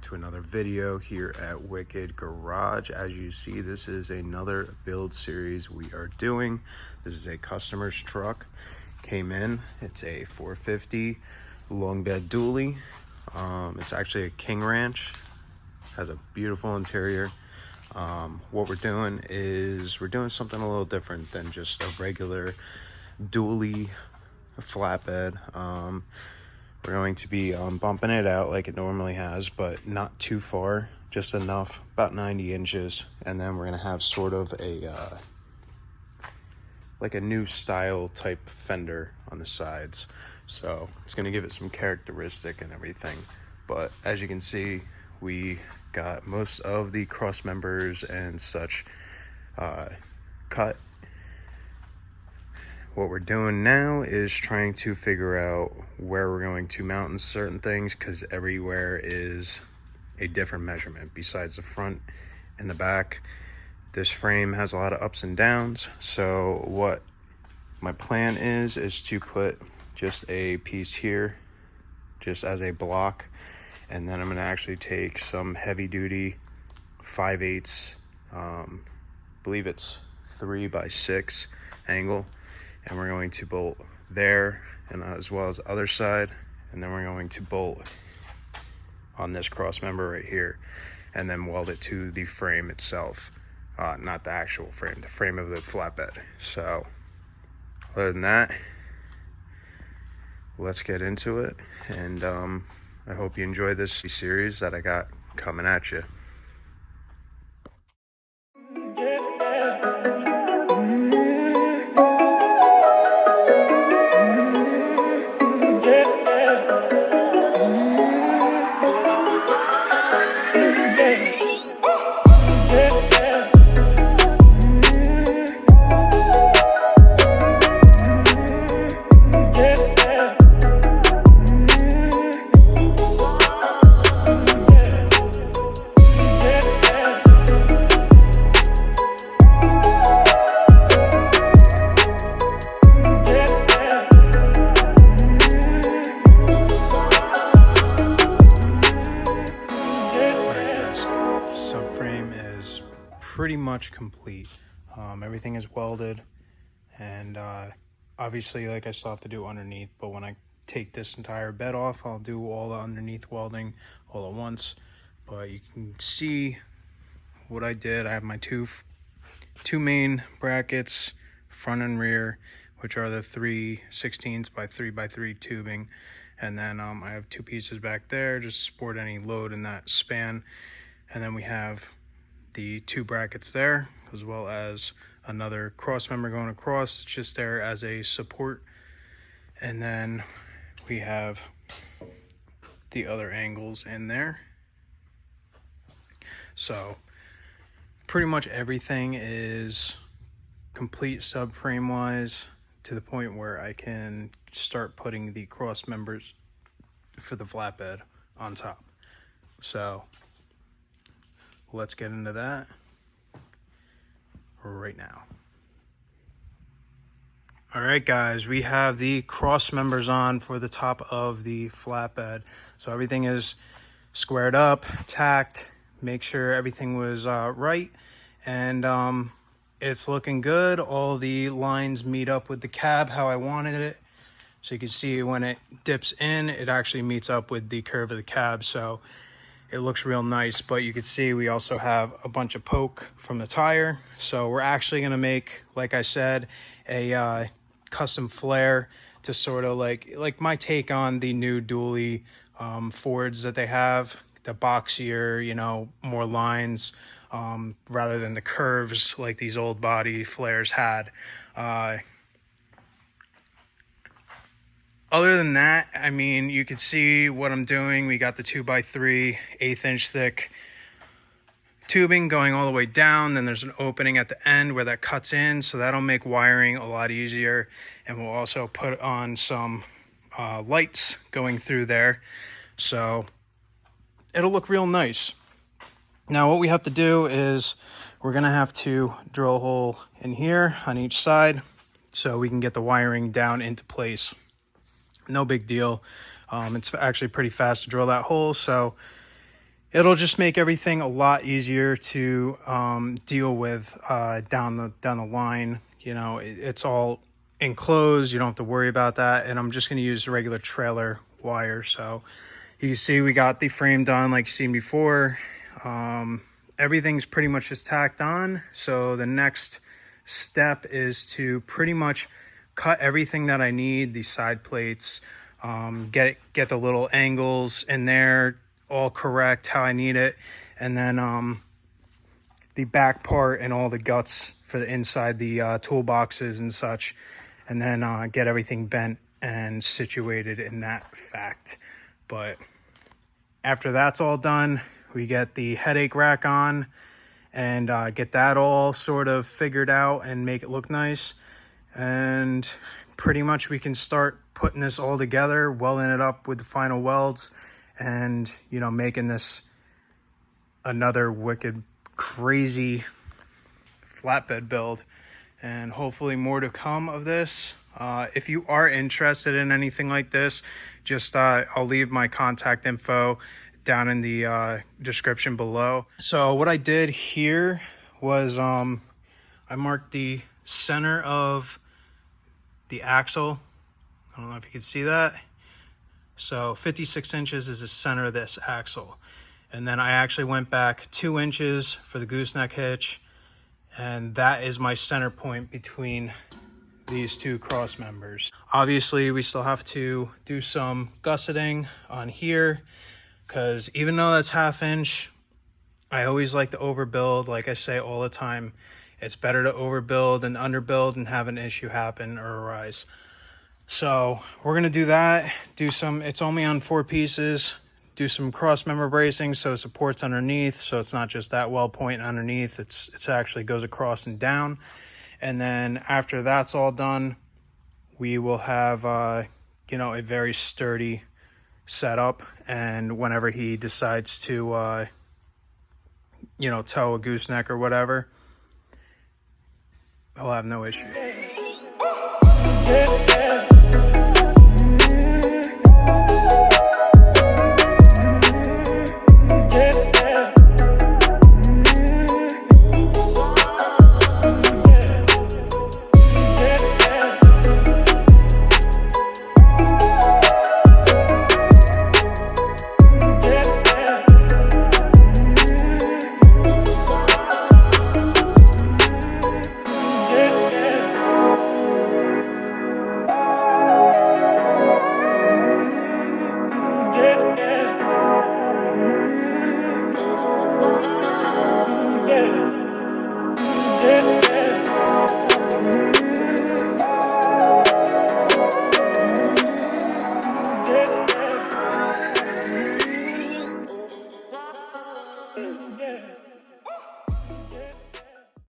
to another video here at Wicked Garage. As you see, this is another build series we are doing. This is a customer's truck. Came in, it's a 450 long bed dually. It's actually a King Ranch. Has a beautiful interior. What we're doing is we're doing something a little different than just a regular dually flatbed. We're going to be bumping it out like it normally has, but not too far, just enough, about 90 inches. And then we're going to have sort of a like a new style type fender on the sides. So it's going to give it some characteristic and everything. But as you can see, we got most of the cross members and such cut. What we're doing now is trying to figure out where we're going to mount certain things, because everywhere is a different measurement besides the front and the back. This frame has a lot of ups and downs. So what my plan is to put just a piece here just as a block, and then I'm going to actually take some heavy duty 5/8 believe it's 3x6 angle, and we're going to bolt there and as well as the other side, and then we're going to bolt on this cross member right here and then weld it to the frame itself, not the actual frame, the frame of the flatbed. So other than that, let's get into it, and I hope you enjoy this series that I got coming at you. Pretty much complete. Everything is welded, and obviously, like, I still have to do underneath, but when I take this entire bed off, I'll do all the underneath welding all at once. But you can see what I did. I have my two main brackets, front and rear, which are the 3/16 by 3x3 tubing, and then I have two pieces back there just to support any load in that span. And then we have the two brackets there, as well as another cross member going across, just there as a support. And then we have the other angles in there. So pretty much everything is complete subframe wise, to the point where I can start putting the cross members for the flatbed on top. So let's get into that right now. All right, guys, we have the cross members on for the top of the flatbed. So everything is squared up, tacked, make sure everything was right, and it's looking good. All the lines meet up with the cab how I wanted it. So you can see when it dips in, it actually meets up with the curve of the cab. So it looks real nice. But you can see we also have a bunch of poke from the tire. So we're actually going to make, like I said, a custom flare to sort of like my take on the new dually Fords that they have, the boxier, you know, more lines rather than the curves like these old body flares had. Other than that, I mean, you can see what I'm doing. We got the 2x3 1/8 thick tubing going all the way down. Then there's an opening at the end where that cuts in, so that'll make wiring a lot easier. And we'll also put on some lights going through there, so it'll look real nice. Now what we have to do is we're gonna have to drill a hole in here on each side so we can get the wiring down into place. No big deal. It's actually pretty fast to drill that hole, so it'll just make everything a lot easier to deal with down the line. You know, it's all enclosed, you don't have to worry about that. And I'm just going to use regular trailer wire. So you can see we got the frame done like you've seen before. Everything's pretty much just tacked on. So the next step is to pretty much cut everything that I need, the side plates, get the little angles in there all correct how I need it, and then the back part and all the guts for the inside, the toolboxes and such, and then get everything bent and situated in that fact. But after that's all done, we get the headache rack on and get that all sort of figured out and make it look nice. And pretty much we can start putting this all together, welding it up with the final welds, and, you know, making this another wicked, crazy flatbed build. And hopefully more to come of this. If you are interested in anything like this, just I'll leave my contact info down in the description below. So what I did here was I marked the center of the axle. I don't know if you can see that. So 56 inches is the center of this axle. And then I actually went back 2 inches for the gooseneck hitch. And that is my center point between these two cross members. Obviously, we still have to do some gusseting on here, because even though that's 1/2 inch, I always like to overbuild. Like I say all the time, it's better to overbuild than underbuild and have an issue happen or arise. So we're going to do that, do some, it's only on 4 pieces, do some cross member bracing so it supports underneath, so it's not just that weld point underneath, it's actually goes across and down. And then after that's all done, we will have you know, a very sturdy setup. And whenever he decides to you know, tow a gooseneck or whatever, he'll have no issue.